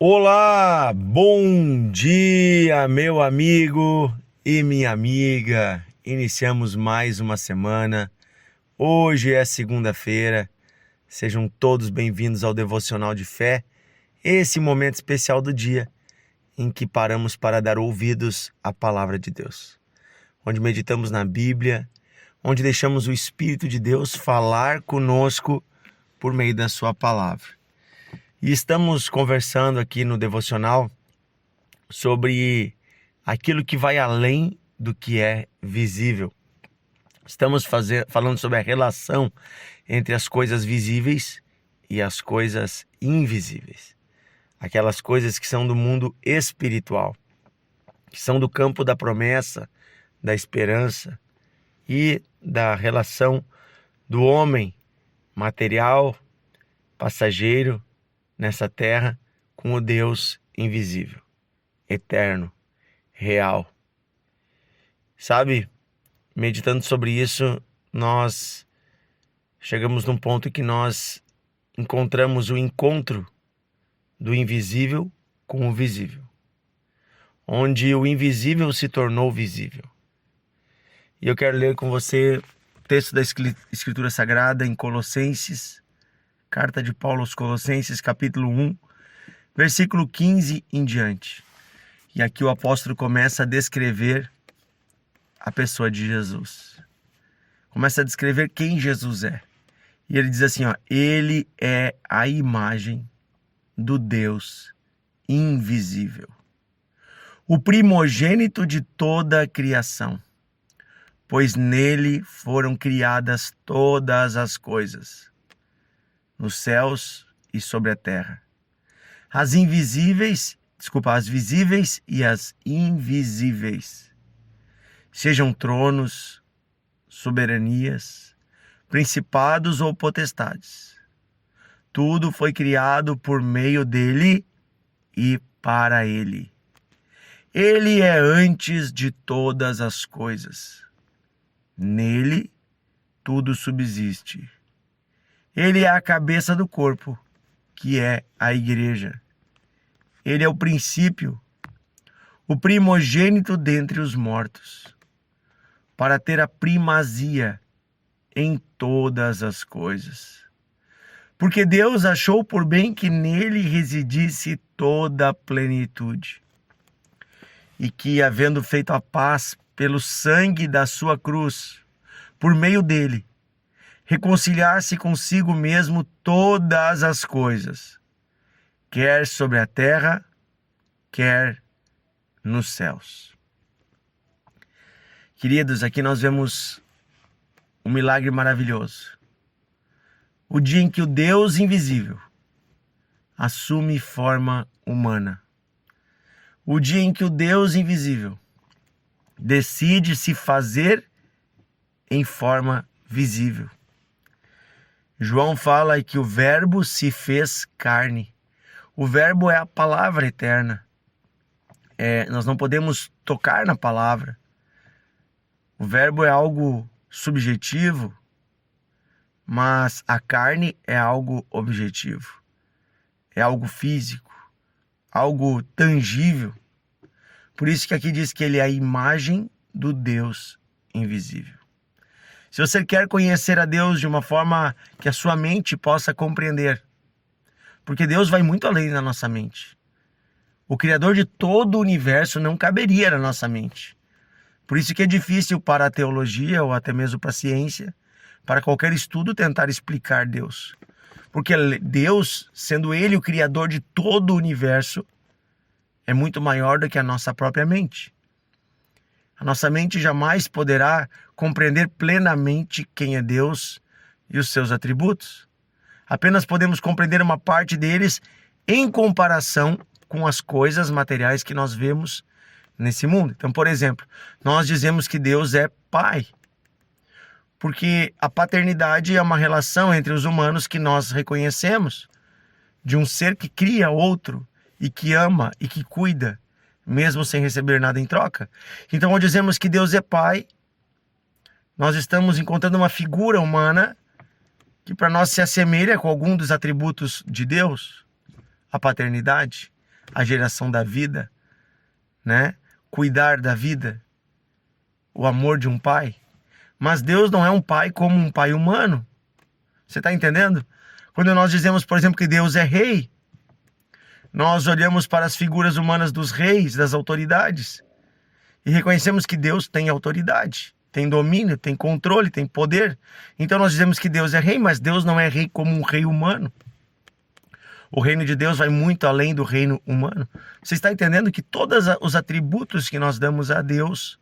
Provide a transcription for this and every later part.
Olá, bom dia, meu amigo e minha amiga. Iniciamos mais uma semana. Hoje é segunda-feira. Sejam todos bem-vindos ao Devocional de Fé, esse momento especial do dia em que paramos para dar ouvidos à palavra de Deus, onde meditamos na Bíblia, onde deixamos o Espírito de Deus falar conosco por meio da sua palavra. E estamos conversando aqui no devocional sobre aquilo que vai além do que é visível. Estamos falando sobre a relação entre as coisas visíveis e as coisas invisíveis. Aquelas coisas que são do mundo espiritual, que são do campo da promessa, da esperança e da relação do homem material, passageiro, nessa terra com o Deus invisível, eterno, real. Sabe, meditando sobre isso, nós chegamos num ponto que nós encontramos o encontro do invisível com o visível, onde o invisível se tornou visível. E eu quero ler com você o texto da Escritura Sagrada em Colossenses, Carta de Paulo aos Colossenses, capítulo 1, versículo 15 em diante. E aqui o apóstolo começa a descrever a pessoa de Jesus. Começa a descrever quem Jesus é. E ele diz assim, ele é a imagem do Deus invisível, o primogênito de toda a criação, pois nele foram criadas todas as coisas, nos céus e sobre a terra. As visíveis e as invisíveis. Sejam tronos, soberanias, principados ou potestades. Tudo foi criado por meio dele e para ele. Ele é antes de todas as coisas. Nele tudo subsiste. Ele é a cabeça do corpo, que é a igreja. Ele é o princípio, o primogênito dentre os mortos, para ter a primazia em todas as coisas. Porque Deus achou por bem que nele residisse toda a plenitude, e que, havendo feito a paz pelo sangue da sua cruz, por meio dele, reconciliar-se consigo mesmo todas as coisas, quer sobre a terra, quer nos céus. Queridos, aqui nós vemos um milagre maravilhoso. O dia em que o Deus invisível assume forma humana. O dia em que o Deus invisível decide se fazer em forma visível. João fala que o verbo se fez carne. O verbo é a palavra eterna. Nós não podemos tocar na palavra. O verbo é algo subjetivo, mas a carne é algo objetivo. É algo físico, algo tangível. Por isso que aqui diz que ele é a imagem do Deus invisível. Se você quer conhecer a Deus de uma forma que a sua mente possa compreender, porque Deus vai muito além da nossa mente. O Criador de todo o universo não caberia na nossa mente. Por isso que é difícil para a teologia ou até mesmo para a ciência, para qualquer estudo tentar explicar Deus. Porque Deus, sendo Ele o Criador de todo o universo, é muito maior do que a nossa própria mente. A nossa mente jamais poderá compreender plenamente quem é Deus e os seus atributos. Apenas podemos compreender uma parte deles em comparação com as coisas materiais que nós vemos nesse mundo. Então, por exemplo, nós dizemos que Deus é Pai, porque a paternidade é uma relação entre os humanos que nós reconhecemos, de um ser que cria outro e que ama e que cuida, mesmo sem receber nada em troca. Então, ao dizemos que Deus é Pai, nós estamos encontrando uma figura humana que para nós se assemelha com algum dos atributos de Deus, a paternidade, a geração da vida, né? Cuidar da vida, o amor de um pai. Mas Deus não é um pai como um pai humano. Você está entendendo? Quando nós dizemos, por exemplo, que Deus é rei, nós olhamos para as figuras humanas dos reis, das autoridades, e reconhecemos que Deus tem autoridade, tem domínio, tem controle, tem poder. Então nós dizemos que Deus é rei, mas Deus não é rei como um rei humano. O reino de Deus vai muito além do reino humano. Você está entendendo que todos os atributos que nós damos a Deus,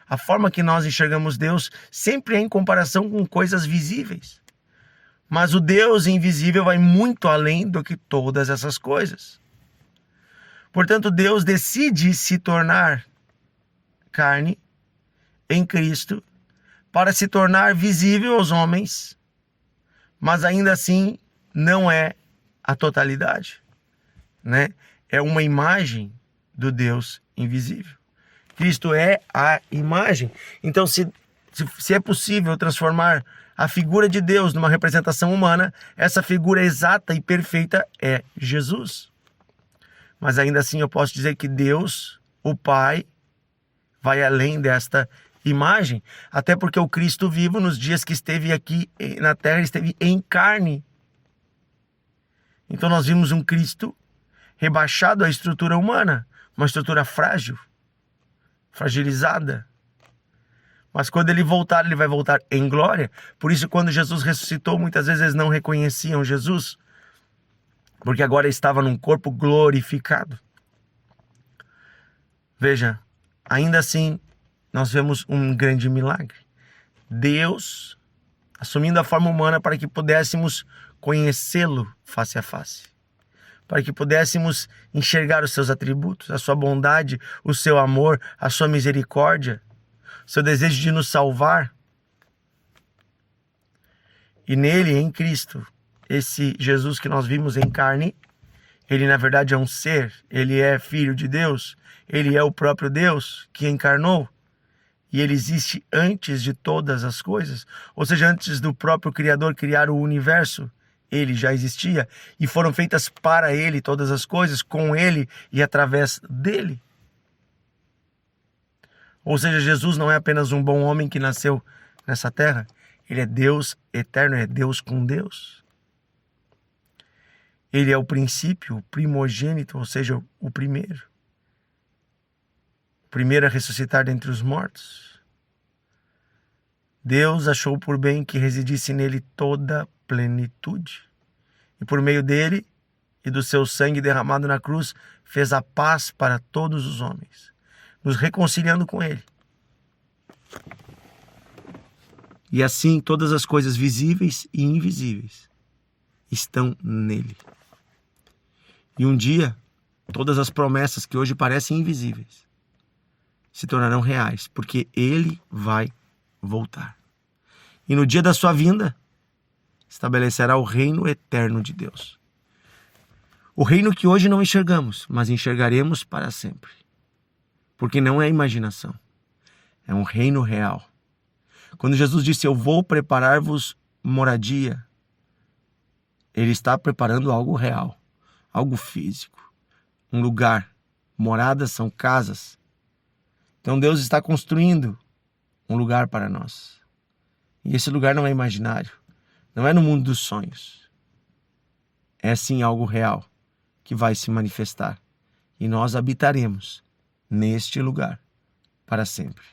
a forma que nós enxergamos Deus, sempre é em comparação com coisas visíveis. Mas o Deus invisível vai muito além do que todas essas coisas. Portanto, Deus decide se tornar carne em Cristo para se tornar visível aos homens, mas ainda assim não é a totalidade, né? É uma imagem do Deus invisível. Cristo é a imagem. Então, se é possível transformar a figura de Deus numa representação humana, essa figura exata e perfeita é Jesus. Mas ainda assim eu posso dizer que Deus, o Pai, vai além desta imagem, até porque o Cristo vivo, nos dias que esteve aqui na terra, esteve em carne. Então nós vimos um Cristo rebaixado à estrutura humana, uma estrutura frágil, fragilizada. Mas quando ele voltar, ele vai voltar em glória. Por isso, quando Jesus ressuscitou, muitas vezes eles não reconheciam Jesus, porque agora estava num corpo glorificado. Veja, ainda assim, nós vemos um grande milagre. Deus assumindo a forma humana para que pudéssemos conhecê-lo face a face, para que pudéssemos enxergar os seus atributos, a sua bondade, o seu amor, a sua misericórdia, o seu desejo de nos salvar. E nele, em Cristo, esse Jesus que nós vimos em carne, ele na verdade é um ser, ele é filho de Deus, ele é o próprio Deus que encarnou, e ele existe antes de todas as coisas, ou seja, antes do próprio Criador criar o universo, ele já existia, e foram feitas para ele todas as coisas, com ele e através dele. Ou seja, Jesus não é apenas um bom homem que nasceu nessa terra, ele é Deus eterno, é Deus com Deus. Ele é o princípio, o primogênito, ou seja, o primeiro. O primeiro a ressuscitar dentre os mortos. Deus achou por bem que residisse nele toda a plenitude. E por meio dele e do seu sangue derramado na cruz, fez a paz para todos os homens, nos reconciliando com ele. E assim todas as coisas visíveis e invisíveis estão nele. E um dia, todas as promessas que hoje parecem invisíveis se tornarão reais, porque ele vai voltar. E no dia da sua vinda, estabelecerá o reino eterno de Deus. O reino que hoje não enxergamos, mas enxergaremos para sempre. Porque não é imaginação, é um reino real. Quando Jesus disse, eu vou preparar-vos moradia, ele está preparando algo real, algo físico, um lugar. Moradas são casas. Então Deus está construindo um lugar para nós. E esse lugar não é imaginário, não é no mundo dos sonhos. É sim algo real que vai se manifestar. E nós habitaremos neste lugar para sempre.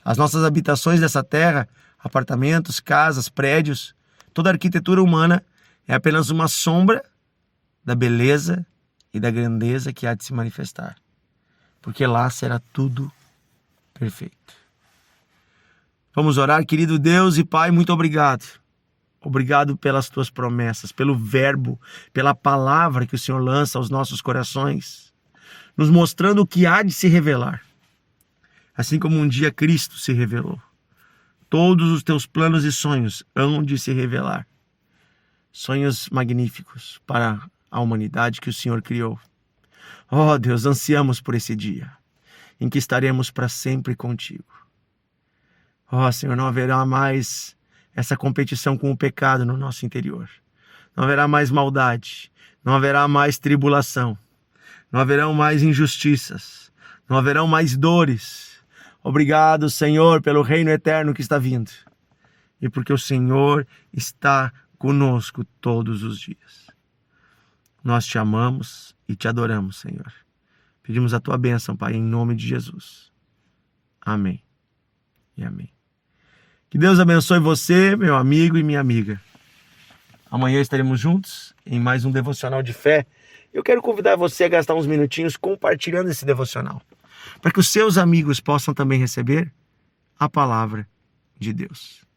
As nossas habitações dessa terra, apartamentos, casas, prédios, toda a arquitetura humana é apenas uma sombra da beleza e da grandeza que há de se manifestar. Porque lá será tudo perfeito. Vamos orar, querido Deus e Pai, muito obrigado. Obrigado pelas tuas promessas, pelo verbo, pela palavra que o Senhor lança aos nossos corações, nos mostrando o que há de se revelar. Assim como um dia Cristo se revelou. Todos os teus planos e sonhos hão de se revelar. Sonhos magníficos para a humanidade que o Senhor criou. Oh Deus, ansiamos por esse dia, em que estaremos para sempre contigo. Oh Senhor, não haverá mais essa competição com o pecado no nosso interior. Não haverá mais maldade, não haverá mais tribulação, não haverão mais injustiças, não haverão mais dores. Obrigado, Senhor, pelo reino eterno que está vindo e porque o Senhor está conosco todos os dias. Nós te amamos e te adoramos, Senhor. Pedimos a tua bênção, Pai, em nome de Jesus. Amém e amém. Que Deus abençoe você, meu amigo e minha amiga. Amanhã estaremos juntos em mais um devocional de fé. Eu quero convidar você a gastar uns minutinhos compartilhando esse devocional, para que os seus amigos possam também receber a palavra de Deus.